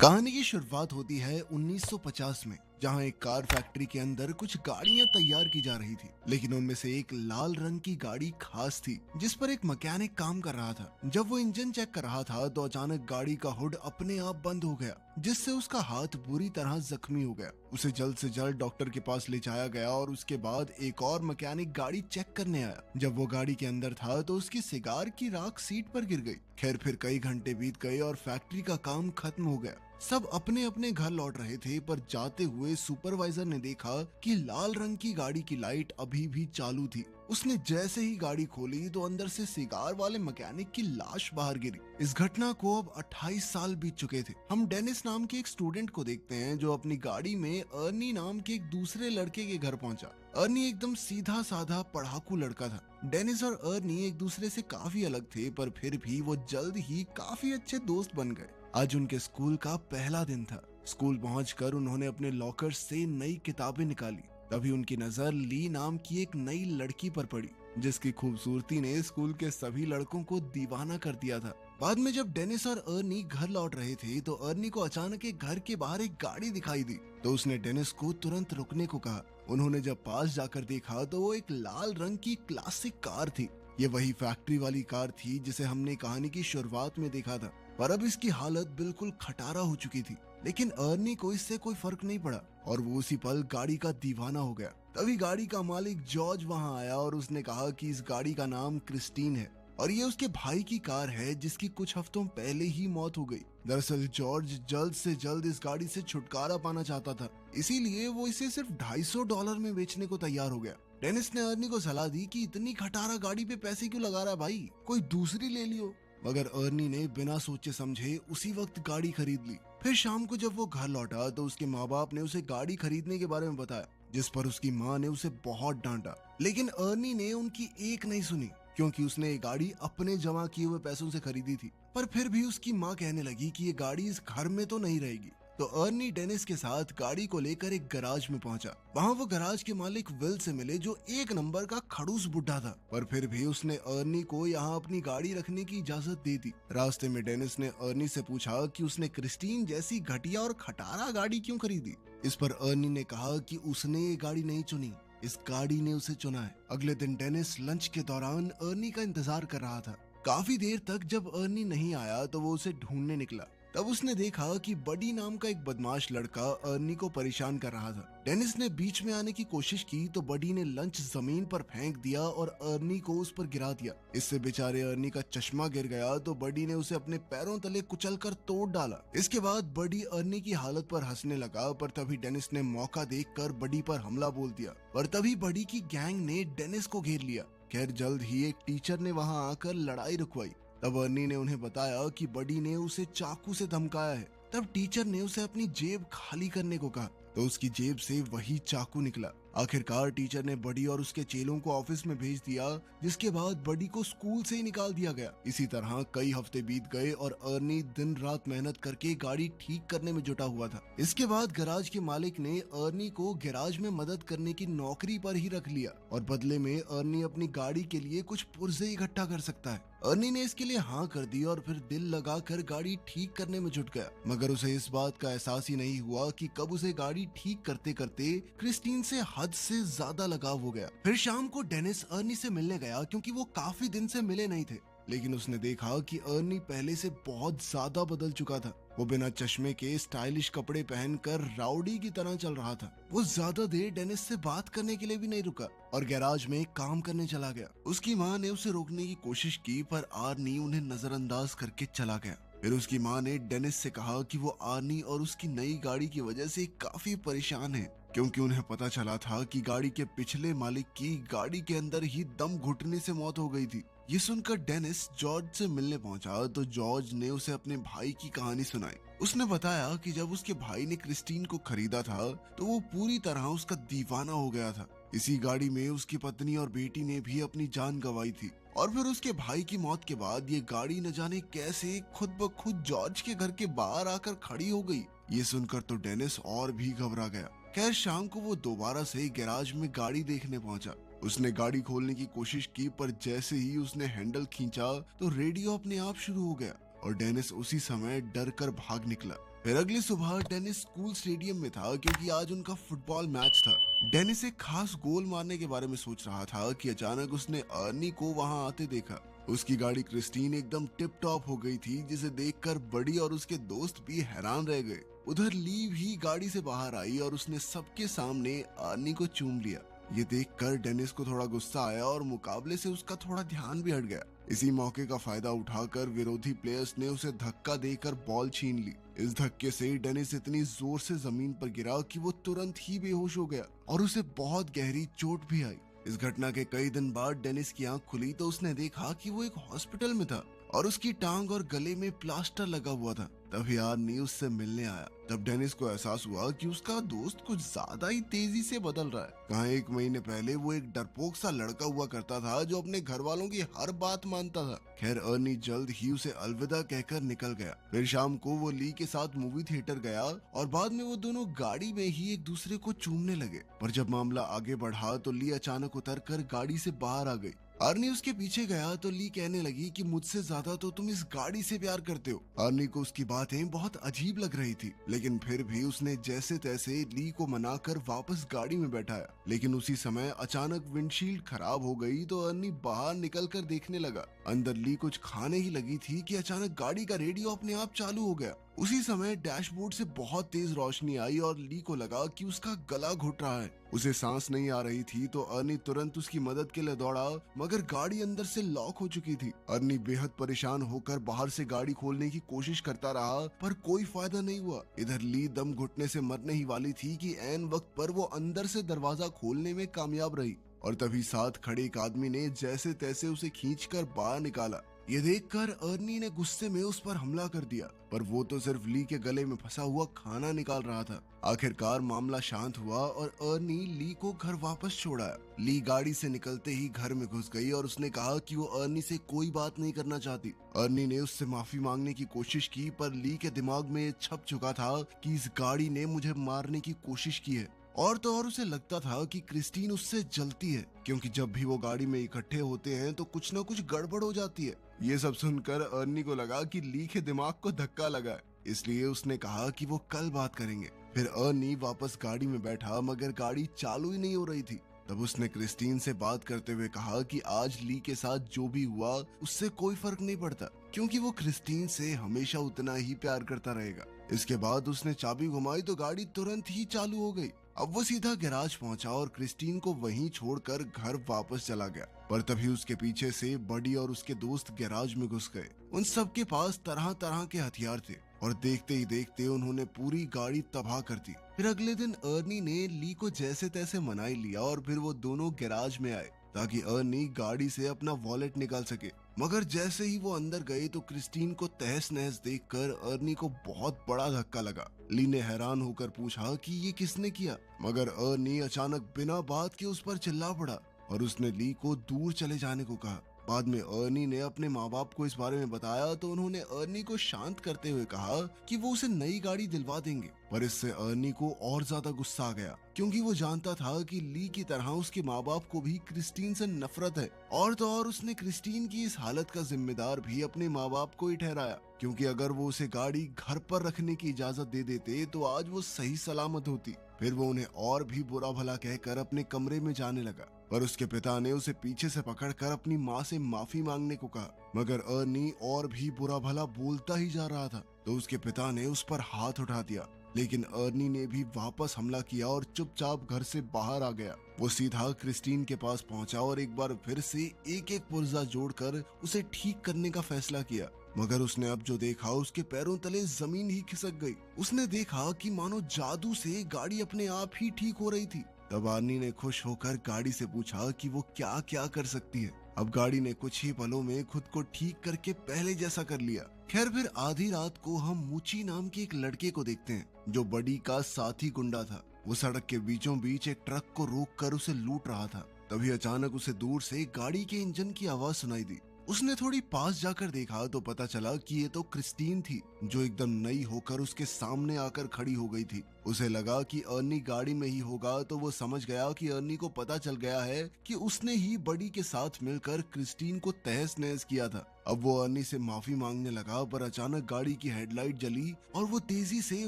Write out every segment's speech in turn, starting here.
कहानी की शुरुआत होती है 1950 में, जहां एक कार फैक्ट्री के अंदर कुछ गाड़ियां तैयार की जा रही थी। लेकिन उनमें से एक लाल रंग की गाड़ी खास थी, जिस पर एक मैकेनिक काम कर रहा था। जब वो इंजन चेक कर रहा था तो अचानक गाड़ी का हुड अपने आप बंद हो गया, जिससे उसका हाथ बुरी तरह जख्मी हो गया। उसे जल्द से जल्द डॉक्टर के पास ले जाया गया और उसके बाद एक और मैकेनिक गाड़ी चेक करने आया। जब वो गाड़ी के अंदर था तो उसकी सिगार की राख सीट पर गिर गई। खैर, फिर कई घंटे बीत गए और फैक्ट्री का काम खत्म हो गया। सब अपने अपने घर लौट रहे थे, पर जाते हुए सुपरवाइजर ने देखा कि लाल रंग की गाड़ी की लाइट अभी भी चालू थी। उसने जैसे ही गाड़ी खोली तो अंदर से सिगार वाले मैकेनिक की लाश बाहर गिरी। इस घटना को अब 28 साल बीत चुके थे। हम डेनिस नाम के एक स्टूडेंट को देखते हैं, जो अपनी गाड़ी में अर्नी नाम के एक दूसरे लड़के के घर पहुंचा। अर्नी एकदम सीधा साधा पढ़ाकू लड़का था। डेनिस और अर्नी एक दूसरे से काफी अलग थे, पर फिर भी वो जल्द ही काफी अच्छे दोस्त बन गए। आज उनके स्कूल का पहला दिन था। स्कूल पहुंचकर उन्होंने अपने लॉकर से नई किताबें निकाली। तभी उनकी नजर ली नाम की एक नई लड़की पर पड़ी, जिसकी खूबसूरती ने स्कूल के सभी लड़कों को दीवाना कर दिया था। बाद में जब डेनिस और अर्नी घर लौट रहे थे तो अर्नी को अचानक एक घर के बाहर एक गाड़ी दिखाई दी, तो उसने डेनिस को तुरंत रुकने को कहा। उन्होंने जब पास जाकर देखा तो वो एक लाल रंग की क्लासिक कार थी। ये वही फैक्ट्री वाली कार थी जिसे हमने कहानी की शुरुआत में देखा था, पर अब इसकी हालत बिल्कुल खटारा हो चुकी थी। लेकिन अर्नी को इससे कोई फर्क नहीं पड़ा और वो उसी पल गाड़ी का दीवाना हो गया। तभी गाड़ी का मालिक जॉर्ज वहां आया और उसने कहा कि इस गाड़ी का नाम क्रिस्टीन है और ये उसके भाई की कार है, जिसकी कुछ हफ्तों पहले ही मौत हो गई। दरअसल जॉर्ज जल्द से जल्द इस गाड़ी से छुटकारा पाना चाहता था, इसीलिए वो इसे सिर्फ $250 में बेचने को तैयार हो गया। डेनिस ने अर्नी को सलाह दी कि इतनी खटारा गाड़ी पे पैसे क्यों लगा रहा है भाई, कोई दूसरी ले लियो। मगर अर्नी ने बिना सोचे समझे उसी वक्त गाड़ी खरीद ली। फिर शाम को जब वो घर लौटा तो उसके माँ बाप ने उसे गाड़ी खरीदने के बारे में बताया, जिस पर उसकी माँ ने उसे बहुत डांटा। लेकिन अर्नी ने उनकी एक नहीं सुनी, क्योंकि उसने ये गाड़ी अपने जमा किए हुए पैसों से खरीदी थी। पर फिर भी उसकी माँ कहने लगी कि ये गाड़ी इस घर में तो नहीं रहेगी। तो अर्नी डेनिस के साथ गाड़ी को लेकर एक गराज में पहुंचा। वहां वो गराज के मालिक विल से मिले, जो एक नंबर का खड़ूस बुढ़ा था। पर फिर भी उसने अर्नी को यहाँ अपनी गाड़ी रखने की इजाजत दे दी। रास्ते में डेनिस ने अर्नी से पूछा कि उसने क्रिस्टीन जैसी घटिया और खटारा गाड़ी क्यों खरीदी। इस पर अर्नी ने कहा कि उसने ये गाड़ी नहीं चुनी, इस गाड़ी ने उसे चुना है। अगले दिन डेनिस लंच के दौरान अर्नी का इंतजार कर रहा था। काफी देर तक जब अर्नी नहीं आया तो वो उसे ढूंढने निकला। तब उसने देखा कि बडी नाम का एक बदमाश लड़का अर्नी को परेशान कर रहा था। डेनिस ने बीच में आने की कोशिश की तो बडी ने लंच जमीन पर फेंक दिया और अर्नी को उस पर गिरा दिया। इससे बेचारे अर्नी का चश्मा गिर गया तो बडी ने उसे अपने पैरों तले कुचलकर तोड़ डाला। इसके बाद बडी अर्नी की हालत पर हंसने लगा, पर तभी डेनिस ने मौका देखकर बडी पर हमला बोल दिया। पर तभी बडी की गैंग ने डेनिस को घेर लिया। खैर, जल्द ही एक टीचर ने वहां आकर लड़ाई रुकवाई। तब अर्नी ने उन्हें बताया कि बडी ने उसे चाकू से धमकाया है। तब टीचर ने उसे अपनी जेब खाली करने को कहा तो उसकी जेब से वही चाकू निकला। आखिरकार टीचर ने बडी और उसके चेलों को ऑफिस में भेज दिया, जिसके बाद बडी को स्कूल से ही निकाल दिया गया। इसी तरह कई हफ्ते बीत गए और अर्नी दिन रात मेहनत करके गाड़ी ठीक करने में जुटा हुआ था। इसके बाद गैराज के मालिक ने अर्नी को गैराज में मदद करने की नौकरी पर ही रख लिया और बदले में अर्नी अपनी गाड़ी के लिए कुछ पुर्जे इकट्ठा कर सकता है। अर्नी ने इसके लिए हाँ कर दी और फिर दिल लगाकर गाड़ी ठीक करने में जुट गया। मगर उसे इस बात का एहसास ही नहीं हुआ कि कब उसे गाड़ी ठीक करते करते क्रिस्टीन से हद से ज्यादा लगाव हो गया। फिर शाम को डेनिस अर्नी से मिलने गया, क्योंकि वो काफी दिन से मिले नहीं थे। लेकिन उसने देखा कि अर्नी पहले से बहुत ज्यादा बदल चुका था। वो बिना चश्मे के स्टाइलिश कपड़े पहनकर राउडी की तरह चल रहा था। वो ज्यादा देर डेनिस से बात करने के लिए भी नहीं रुका और गैराज में काम करने चला गया। उसकी माँ ने उसे रोकने की कोशिश की, पर आर्नी उन्हें नजरअंदाज करके चला गया। फिर उसकी माँ ने डेनिस से कहा कि वो आर्नी और उसकी नई गाड़ी की वजह से काफी परेशान है, क्योंकि उन्हें पता चला था कि गाड़ी के पिछले मालिक की गाड़ी के अंदर ही दम घुटने से मौत हो गई थी। ये सुनकर डेनिस जॉर्ज से मिलने पहुंचा तो जॉर्ज ने उसे अपने भाई की कहानी सुनाई। उसने बताया कि जब उसके भाई ने क्रिस्टीन को खरीदा था तो वो पूरी तरह उसका दीवाना हो गया था। इसी गाड़ी में उसकी पत्नी और बेटी ने भी अपनी जान गंवाई थी और फिर उसके भाई की मौत के बाद ये गाड़ी न जाने कैसे खुद ब खुद जॉर्ज के घर के बाहर आकर खड़ी हो गई। ये सुनकर तो डेनिस और भी घबरा गया। खैर, शाम को वो दोबारा से गैराज में गाड़ी देखने पहुंचा। उसने गाड़ी खोलने की कोशिश की, पर जैसे ही उसने हैंडल खींचा तो रेडियो अपने आप शुरू हो गया और डेनिस उसी समय डर कर भाग निकला। फिर अगली सुबह डेनिस स्कूल स्टेडियम में था क्योंकि आज उनका फुटबॉल मैच था। डेनिस एक खास गोल मारने के बारे में सोच रहा था कि अचानक उसने अर्नी को वहां आते देखा। उसकी गाड़ी क्रिस्टीन एकदम टिप टॉप हो गई थी, जिसे देखकर बड़ी और उसके दोस्त भी हैरान रह गए। उधर ली भी गाड़ी से बाहर आई और उसने सबके सामने अर्नी को चूम लिया। ये देखकर डेनिस को थोड़ा गुस्सा आया और मुकाबले से उसका थोड़ा ध्यान भी हट गया। इसी मौके का फायदा उठाकर विरोधी प्लेयर्स ने उसे धक्का देकर बॉल छीन ली। इस धक्के से डेनिस इतनी जोर से जमीन पर गिरा कि वो तुरंत ही बेहोश हो गया और उसे बहुत गहरी चोट भी आई। इस घटना के कई दिन बाद डेनिस की आंख खुली तो उसने देखा कि वो एक हॉस्पिटल में था और उसकी टांग और गले में प्लास्टर लगा हुआ था। तभी आर्नी उससे मिलने आया। तब डेनिस को एहसास हुआ कि उसका दोस्त कुछ ज्यादा ही तेजी से बदल रहा है। कहाँ 1 महीने पहले वो एक डरपोक सा लड़का हुआ करता था जो अपने घर वालों की हर बात मानता था। खैर अर्नी जल्द ही उसे अलविदा कहकर निकल गया। फिर शाम को वो ली के साथ मूवी थिएटर गया और बाद में वो दोनों गाड़ी में ही एक दूसरे को चूमने लगे। पर जब मामला आगे बढ़ा तो ली अचानक उतरकर गाड़ी से बाहर आ गई। अर्नी उसके पीछे गया तो ली कहने लगी कि मुझसे ज्यादा तो तुम इस गाड़ी से प्यार करते हो। अर्नी को उसकी बातें बहुत अजीब लग रही थी, लेकिन फिर भी उसने जैसे तैसे ली को मनाकर वापस गाड़ी में बैठाया। लेकिन उसी समय अचानक विंडशील्ड खराब हो गई तो अर्नी बाहर निकलकर देखने लगा। अंदर ली कुछ खाने ही लगी थी कि अचानक गाड़ी का रेडियो अपने आप चालू हो गया। उसी समय डैशबोर्ड से बहुत तेज रोशनी आई और ली को लगा कि उसका गला घुट रहा है। उसे सांस नहीं आ रही थी तो अर्नी तुरंत उसकी मदद के लिए दौड़ा, मगर गाड़ी अंदर से लॉक हो चुकी थी। अर्नी बेहद परेशान होकर बाहर से गाड़ी खोलने की कोशिश करता रहा, पर कोई फायदा नहीं हुआ। इधर ली दम घुटने से मरने ही वाली थी कि ऐन वक्त पर वो अंदर से दरवाजा खोलने में कामयाब रही और तभी साथ खड़े एक आदमी ने जैसे तैसे उसे खींचकर बाहर निकाला। ये देखकर अर्नी ने गुस्से में उस पर हमला कर दिया, पर वो तो सिर्फ ली के गले में फंसा हुआ खाना निकाल रहा था। आखिरकार मामला शांत हुआ और अर्नी ली को घर वापस छोड़ा। ली गाड़ी से निकलते ही घर में घुस गई और उसने कहा कि वो अर्नी से कोई बात नहीं करना चाहती। अर्नी ने उससे माफी मांगने की कोशिश की, पर ली के दिमाग में छप चुका था कि इस गाड़ी ने मुझे मारने की कोशिश की है। और तो और उसे लगता था कि क्रिस्टीन उससे जलती है, क्योंकि जब भी वो गाड़ी में इकट्ठे होते हैं तो कुछ न कुछ गड़बड़ हो जाती है। ये सब सुनकर अर्नी को लगा कि ली के दिमाग को धक्का लगा है, इसलिए उसने कहा कि वो कल बात करेंगे। फिर अर्नी वापस गाड़ी में बैठा, मगर गाड़ी चालू ही नहीं हो रही थी। तब उसने क्रिस्टीन से बात करते हुए कहा कि आज ली के साथ जो भी हुआ उससे कोई फर्क नहीं पड़ता, क्योंकि वो क्रिस्टीन से हमेशा उतना ही प्यार करता रहेगा। इसके बाद उसने चाबी घुमाई तो गाड़ी तुरंत ही चालू हो गई। अब वो सीधा गैराज पहुंचा और क्रिस्टीन को वहीं छोड़कर घर वापस चला गया। पर तभी उसके पीछे से बडी और उसके दोस्त गैराज में घुस गए। उन सबके पास तरह तरह के हथियार थे और देखते ही देखते उन्होंने पूरी गाड़ी तबाह कर दी। फिर अगले दिन अर्नी ने ली को जैसे तैसे मना ही लिया और फिर वो दोनों गैराज में आए ताकि अर्नी गाड़ी से अपना वॉलेट निकाल सके। मगर जैसे ही वो अंदर गए तो क्रिस्टीन को तहस नहस देखकर अर्नी को बहुत बड़ा धक्का लगा। ली ने हैरान होकर पूछा कि ये किसने किया, मगर अर्नी अचानक बिना बात के उस पर चिल्ला पड़ा और उसने ली को दूर चले जाने को कहा। बाद में अर्नी ने अपने माँ बाप को इस बारे में बताया तो उन्होंने अर्नी को शांत करते हुए कहा कि वो उसे नई गाड़ी दिलवा देंगे। पर इससे अर्नी को और ज्यादा गुस्सा आ गया, क्योंकि वो जानता था कि ली की तरह उसके माँ बाप को भी क्रिस्टीन से नफरत है। और तो और उसने क्रिस्टीन की इस हालत का जिम्मेदार भी अपने माँ बाप को ही ठहराया, क्योंकि अगर वो उसे गाड़ी घर पर रखने की इजाजत दे देते तो आज वो सही सलामत होती। फिर वो उन्हें और भी बुरा भला कहकर अपने कमरे में जाने लगा, पर उसके पिता ने उसे पीछे से पकड़कर अपनी माँ से माफी मांगने को कहा। मगर अर्नी और भी बुरा भला बोलता ही जा रहा था तो उसके पिता ने उस पर हाथ उठा दिया, लेकिन अर्नी ने भी वापस हमला किया और चुपचाप घर से बाहर आ गया। वो सीधा क्रिस्टीन के पास पहुंचा और एक बार फिर से एक एक पुर्जा जोड़कर उसे ठीक करने का फैसला किया। मगर उसने अब जो देखा उसके पैरों तले जमीन ही खिसक गई। उसने देखा कि मानो जादू से गाड़ी अपने आप ही ठीक हो रही थी। तब अर्नी ने खुश होकर गाड़ी से पूछा कि वो क्या क्या कर सकती है। अब गाड़ी ने कुछ ही पलों में खुद को ठीक करके पहले जैसा कर लिया। खैर फिर आधी रात को हम मूची नाम के एक लड़के को देखते हैं जो बडी का साथी गुंडा था। वो सड़क के बीचों बीच एक ट्रक को रोककर उसे लूट रहा था। तभी अचानक उसे दूर से गाड़ी के इंजन की आवाज सुनाई दी। उसने थोड़ी पास जाकर देखा तो पता चला कि ये तो क्रिस्टीन थी, जो एकदम नई होकर उसके सामने आकर खड़ी हो गई थी। उसे लगा कि अर्नी गाड़ी में ही होगा, तो वो समझ गया कि अर्नी को पता चल गया है कि उसने ही बडी के साथ मिलकर क्रिस्टीन को तहस नहस किया था। अब वो अर्नी से माफी मांगने लगा, पर अचानक गाड़ी की हेडलाइट जली और वो तेजी से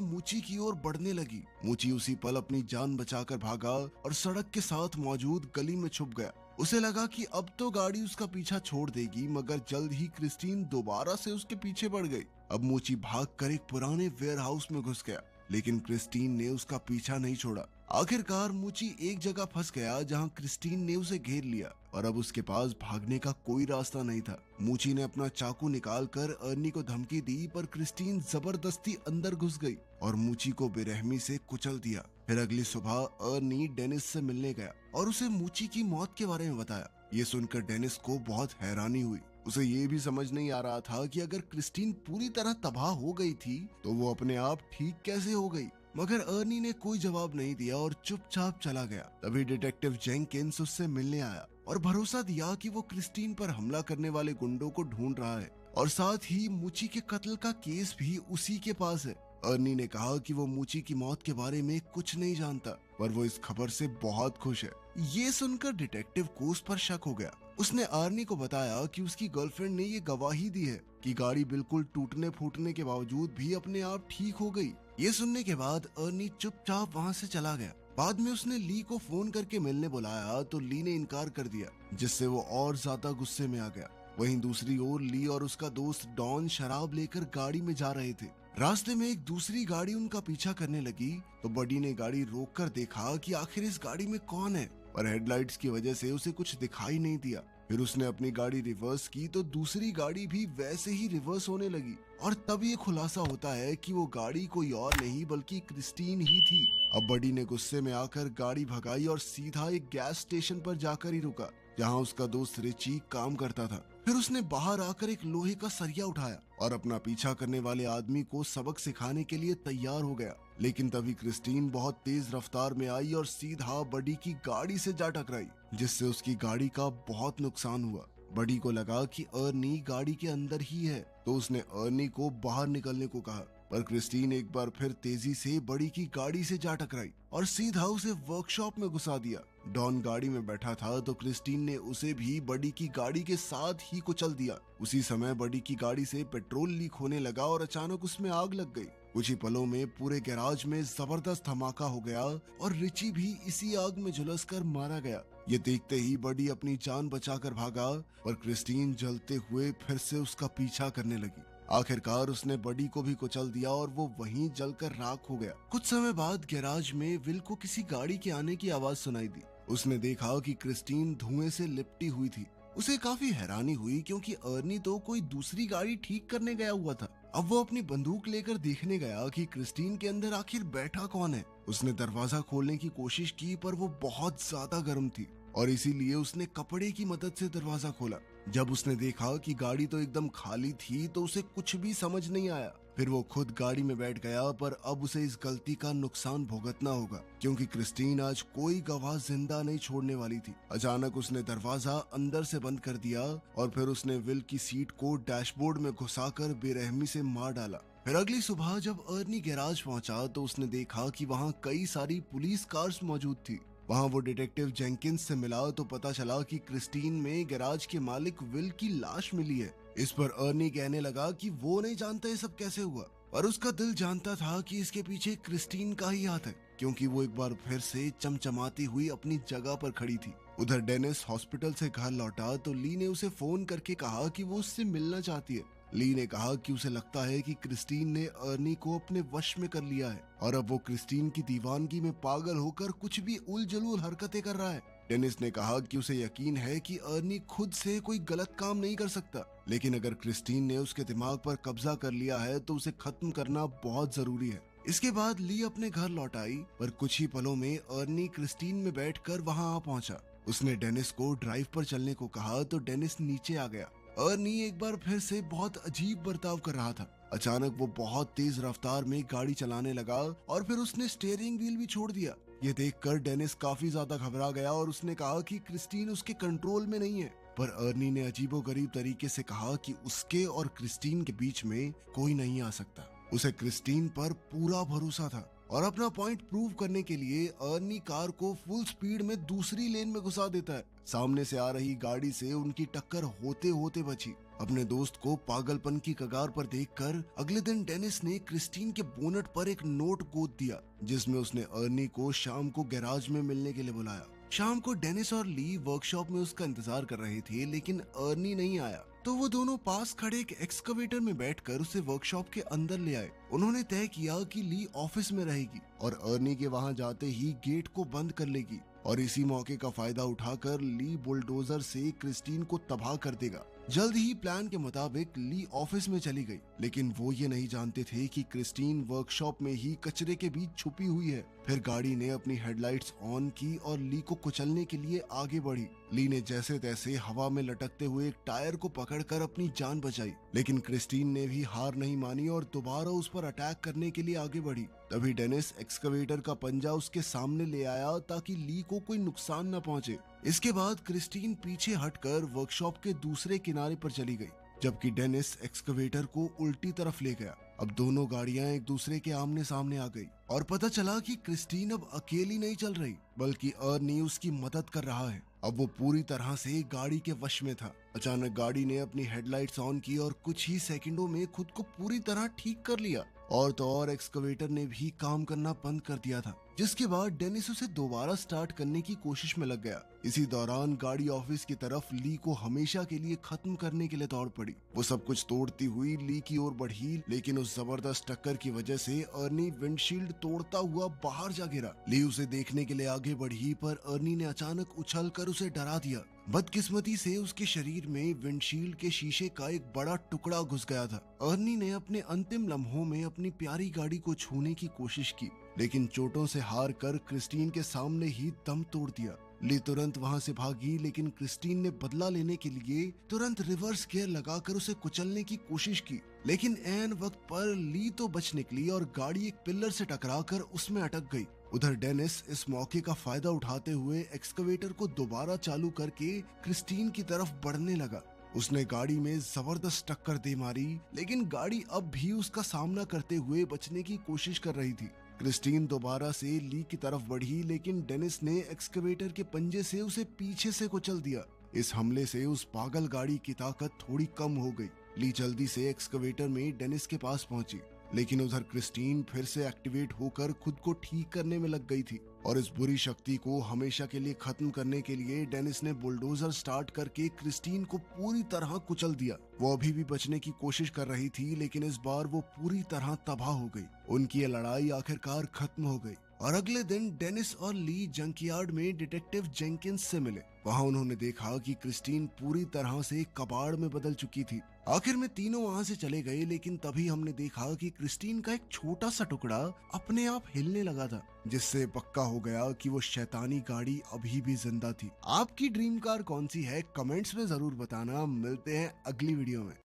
मूची की ओर बढ़ने लगी। मूची उसी पल अपनी जान बचाकर भागा और सड़क के साथ मौजूद गली में छुप गया। उसे लगा कि अब तो गाड़ी उसका पीछा छोड़ देगी, मगर जल्द ही क्रिस्टीन दोबारा से उसके पीछे बढ़ गई। अब मूची भागकर एक पुराने वेयर हाउस में घुस गया, लेकिन क्रिस्टीन ने उसका पीछा नहीं छोड़ा। आखिरकार मूची एक जगह फंस गया जहां क्रिस्टीन ने उसे घेर लिया और अब उसके पास भागने का कोई रास्ता नहीं था। मूची ने अपना चाकू निकालकर अर्नी को धमकी दी, पर क्रिस्टीन जबरदस्ती अंदर घुस गई और मूची को बेरहमी से कुचल दिया। फिर अगली सुबह अर्नी डेनिस से मिलने गया और उसे मूची की मौत के बारे में बताया। ये सुनकर डेनिस को बहुत हैरानी हुई। उसे ये भी समझ नहीं आ रहा था कि अगर क्रिस्टीन पूरी तरह तबाह हो गई थी तो वो अपने आप ठीक कैसे हो गई। मगर अर्नी ने कोई जवाब नहीं दिया और चुपचाप चला गया। तभी डिटेक्टिव जेंकिंस उससे मिलने आया और भरोसा दिया कि वो क्रिस्टीन पर हमला करने वाले गुंडों को ढूंढ रहा है और साथ ही मूची के कत्ल का केस भी उसी के पास है। अर्नी ने कहा कि वो मूची की मौत के बारे में कुछ नहीं जानता, पर वो इस खबर से बहुत खुश है। ये सुनकर डिटेक्टिव को उस पर शक हो गया। उसने अर्नी को बताया कि उसकी गर्लफ्रेंड ने ये गवाही दी है कि गाड़ी बिल्कुल टूटने फूटने के बावजूद भी अपने आप ठीक हो गई। ये सुनने के बाद अर्नी चुपचाप वहाँ से चला गया। बाद में उसने ली को फोन करके मिलने बुलाया तो ली ने इनकार कर दिया, जिससे वो और ज्यादा गुस्से में आ गया। वहीं दूसरी ओर ली और उसका दोस्त डॉन शराब लेकर गाड़ी में जा रहे थे। रास्ते में एक दूसरी गाड़ी उनका पीछा करने लगी तो बडी ने गाड़ी रोककर देखा कि आखिर इस गाड़ी में कौन है, पर हेडलाइट्स की वजह से उसे कुछ दिखाई नहीं दिया। फिर उसने अपनी गाड़ी रिवर्स की तो दूसरी गाड़ी भी वैसे ही रिवर्स होने लगी और तब ये खुलासा होता है कि वो गाड़ी कोई और नहीं बल्कि क्रिस्टीन ही थी। अब बडी ने गुस्से में आकर गाड़ी भगाई और सीधा एक गैस स्टेशन पर जाकर ही रुका, जहां उसका दोस्त रिची काम करता था। फिर उसने बाहर आकर एक लोहे का सरिया उठाया और अपना पीछा करने वाले आदमी को सबक सिखाने के लिए तैयार हो गया। लेकिन तभी क्रिस्टीन बहुत तेज रफ्तार में आई और सीधा बडी की गाड़ी से जा टकराई, जिससे उसकी गाड़ी का बहुत नुकसान हुआ। बडी को लगा कि अर्नी गाड़ी के अंदर ही है, तो उसने अर्नी को बाहर निकलने को कहा, पर क्रिस्टीन एक बार फिर तेजी से बडी की गाड़ी से जा टकराई और सीधा उसे वर्कशॉप में घुसा दिया। डॉन गाड़ी में बैठा था तो क्रिस्टीन ने उसे भी बडी की गाड़ी के साथ ही कुचल दिया। उसी समय बडी की गाड़ी से पेट्रोल लीक होने लगा और अचानक उसमें आग लग गई। कुछ ही पलों में पूरे गैराज में जबरदस्त धमाका हो गया और रिची भी इसी आग में झुलसकर मारा गया। ये देखते ही बडी अपनी जान बचाकर भागा, पर क्रिस्टीन जलते हुए फिर से उसका पीछा करने लगी। आखिरकार उसने बडी को भी कुचल दिया और वो वहीं जलकर राख हो गया। कुछ समय बाद गैराज में विल को किसी गाड़ी के आने की आवाज सुनाई दी। उसने देखा कि क्रिस्टीन धुएं से लिपटी हुई थी। उसे काफी हैरानी हुई क्योंकि अर्नी तो कोई दूसरी गाड़ी ठीक करने गया हुआ था। अब वो अपनी बंदूक लेकर देखने गया कि क्रिस्टीन के अंदर आखिर बैठा कौन है। उसने दरवाजा खोलने की कोशिश की, पर वो बहुत ज्यादा गर्म थी और इसीलिए उसने कपड़े की मदद से दरवाजा खोला। जब उसने देखा कि गाड़ी तो एकदम खाली थी तो उसे कुछ भी समझ नहीं आया। फिर वो खुद गाड़ी में बैठ गया, पर अब उसे इस गलती का नुकसान भुगतना होगा क्योंकि क्रिस्टीन आज कोई गवाह जिंदा नहीं छोड़ने वाली थी। अचानक उसने दरवाजा अंदर से बंद कर दिया और फिर उसने विल की सीट को डैशबोर्ड में घुसाकर बेरहमी से मार डाला। फिर अगली सुबह जब अर्नी गैराज पहुंचा तो उसने देखा कि वहां कई सारी पुलिस कार्स मौजूद थी। वहां वो डिटेक्टिव जेंकिंस से मिला तो पता चला कि क्रिस्टीन में गैराज के मालिक विल की लाश मिली है। इस पर अर्नी कहने लगा कि वो नहीं जानता ये सब कैसे हुआ, पर उसका दिल जानता था कि इसके पीछे क्रिस्टीन का ही हाथ है, क्योंकि वो एक बार फिर से चमचमाती हुई अपनी जगह पर खड़ी थी। उधर डेनिस हॉस्पिटल से घर लौटा तो ली ने उसे फोन करके कहा कि वो उससे मिलना चाहती है। ली ने कहा कि उसे लगता है कि क्रिस्टीन ने अर्नी को अपने वश में कर लिया है और अब वो क्रिस्टीन की दीवानगी में पागल होकर कुछ भी उलझुल हरकतें कर रहा है। डेनिस ने कहा कि उसे यकीन है कि अर्नी खुद से कोई गलत काम नहीं कर सकता, लेकिन अगर क्रिस्टीन ने उसके दिमाग पर कब्जा कर लिया है तो उसे खत्म करना बहुत जरूरी है। इसके बाद ली अपने घर लौट आई, पर कुछ ही पलों में अर्नी क्रिस्टीन में बैठकर वहां आ पहुंचा। उसने डेनिस को ड्राइव पर चलने को कहा तो डेनिस नीचे आ गया। अर्नी एक बार फिर से बहुत अजीब बर्ताव कर रहा था। अचानक वो बहुत तेज रफ्तार में गाड़ी चलाने लगा और फिर उसने स्टीयरिंग व्हील भी छोड़ दिया। ये देखकर डेनिस काफी ज्यादा घबरा गया और उसने कहा कि क्रिस्टीन उसके कंट्रोल में नहीं है। पर अर्नी ने अजीबोगरीब तरीके से कहा कि उसके और क्रिस्टीन के बीच में कोई नहीं आ सकता। उसे क्रिस्टीन पर पूरा भरोसा था और अपना पॉइंट प्रूव करने के लिए अर्नी कार को फुल स्पीड में दूसरी लेन में घुसा देता है। सामने से आ रही गाड़ी से उनकी टक्कर होते होते बची। अपने दोस्त को पागलपन की कगार पर देखकर अगले दिन डेनिस ने क्रिस्टीन के बोनट पर एक नोट गोद दिया, जिसमें उसने अर्नी को शाम को गैराज में मिलने के लिए बुलाया। शाम को डेनिस और ली वर्कशॉप में उसका इंतजार कर रहे थे, लेकिन अर्नी नहीं आया, तो वो दोनों पास खड़े एक एक्सकवेटर में बैठकर उसे वर्कशॉप के अंदर ले आए। उन्होंने तय किया कि ली ऑफिस में रहेगी और अर्नी के वहां जाते ही गेट को बंद कर लेगी और इसी मौके का फायदा उठाकर ली बुलडोजर से क्रिस्टीन को तबाह कर देगा। जल्द ही प्लान के मुताबिक ली ऑफिस में चली गई, लेकिन वो ये नहीं जानते थे कि क्रिस्टीन वर्कशॉप में ही कचरे के बीच छुपी हुई है। फिर गाड़ी ने अपनी हेडलाइट्स ऑन की और ली को कुचलने के लिए आगे बढ़ी। ली ने जैसे तैसे हवा में लटकते हुए एक टायर को पकड़कर अपनी जान बचाई, लेकिन क्रिस्टीन ने भी हार नहीं मानी और दोबारा उस पर अटैक करने के लिए आगे बढ़ी। तभी डेनिस एक्सकवेटर का पंजा उसके सामने ले आया ताकि ली को कोई नुकसान न पहुंचे। इसके बाद क्रिस्टीन पीछे हटकर वर्कशॉप के दूसरे किनारे पर चली गई, जबकि डेनिस एक्सकवेटर को उल्टी तरफ ले गया। अब दोनों गाड़ियां एक दूसरे के आमने सामने आ गई और पता चला कि क्रिस्टीन अब अकेली नहीं चल रही, बल्कि अर्नी उसकी मदद कर रहा है। अब वो पूरी तरह से गाड़ी के वश में था। अचानक गाड़ी ने अपनी हेडलाइट्स ऑन की और कुछ ही सेकंडों में खुद को पूरी तरह ठीक कर लिया। और तो और एक्सकवेटर ने भी काम करना बंद कर दिया था, जिसके बाद डेनिस उसे दोबारा स्टार्ट करने की कोशिश में लग गया। इसी दौरान गाड़ी ऑफिस की तरफ ली को हमेशा के लिए खत्म करने के लिए दौड़ पड़ी। वो सब कुछ तोड़ती हुई ली की ओर बढ़ी, लेकिन उस जबरदस्त टक्कर की वजह से अर्नी विंडशील्ड तोड़ता हुआ बाहर जा गिरा। ली उसे देखने के लिए आगे बढ़ी, पर अर्नी ने अचानक उछलकर उसे डरा दिया। बदकिस्मती से उसके शरीर में विंडशील्ड के शीशे का एक बड़ा टुकड़ा घुस गया था। अर्नी ने अपने अंतिम लम्हों में अपनी प्यारी गाड़ी को छूने की कोशिश की, लेकिन चोटों से हार कर क्रिस्टीन के सामने ही दम तोड़ दिया। ली तुरंत वहां से भागी, लेकिन क्रिस्टीन ने बदला लेने के लिए तुरंत रिवर्स गियर लगाकर उसे कुचलने की कोशिश की, लेकिन ऐन वक्त पर ली तो बच निकली और गाड़ी एक पिलर से टकराकर उसमें अटक गई। उधर डेनिस इस मौके का फायदा उठाते हुए एक्सकवेटर को दोबारा चालू करके क्रिस्टीन की तरफ बढ़ने लगा। उसने गाड़ी में जबरदस्त टक्कर दे मारी, लेकिन गाड़ी अब भी उसका सामना करते हुए बचने की कोशिश कर रही थी। क्रिस्टीन दोबारा से ली की तरफ बढ़ी, लेकिन डेनिस ने एक्सकवेटर के पंजे से उसे पीछे से कुचल दिया। इस हमले से उस पागल गाड़ी की ताकत थोड़ी कम हो गई। ली जल्दी से एक्सकवेटर में डेनिस के पास पहुंची, लेकिन उधर क्रिस्टीन फिर से एक्टिवेट होकर खुद को ठीक करने में लग गई थी और इस बुरी शक्ति को हमेशा के लिए खत्म करने के लिए डेनिस ने बुलडोजर स्टार्ट करके क्रिस्टीन को पूरी तरह कुचल दिया। वो अभी भी बचने की कोशिश कर रही थी, लेकिन इस बार वो पूरी तरह तबाह हो गई। उनकी ये लड़ाई आखिरकार खत्म हो गई और अगले दिन डेनिस और ली जंकयार्ड में डिटेक्टिव जेंकिंस से मिले। वहां उन्होंने देखा कि क्रिस्टीन पूरी तरह से कबाड़ में बदल चुकी थी। आखिर में तीनों वहां से चले गए, लेकिन तभी हमने देखा कि क्रिस्टीन का एक छोटा सा टुकड़ा अपने आप हिलने लगा था, जिससे पक्का हो गया कि वो शैतानी गाड़ी अभी भी जिंदा थी। आपकी ड्रीम कार कौन सी है? कमेंट्स में जरूर बताना। मिलते हैं अगली वीडियो में।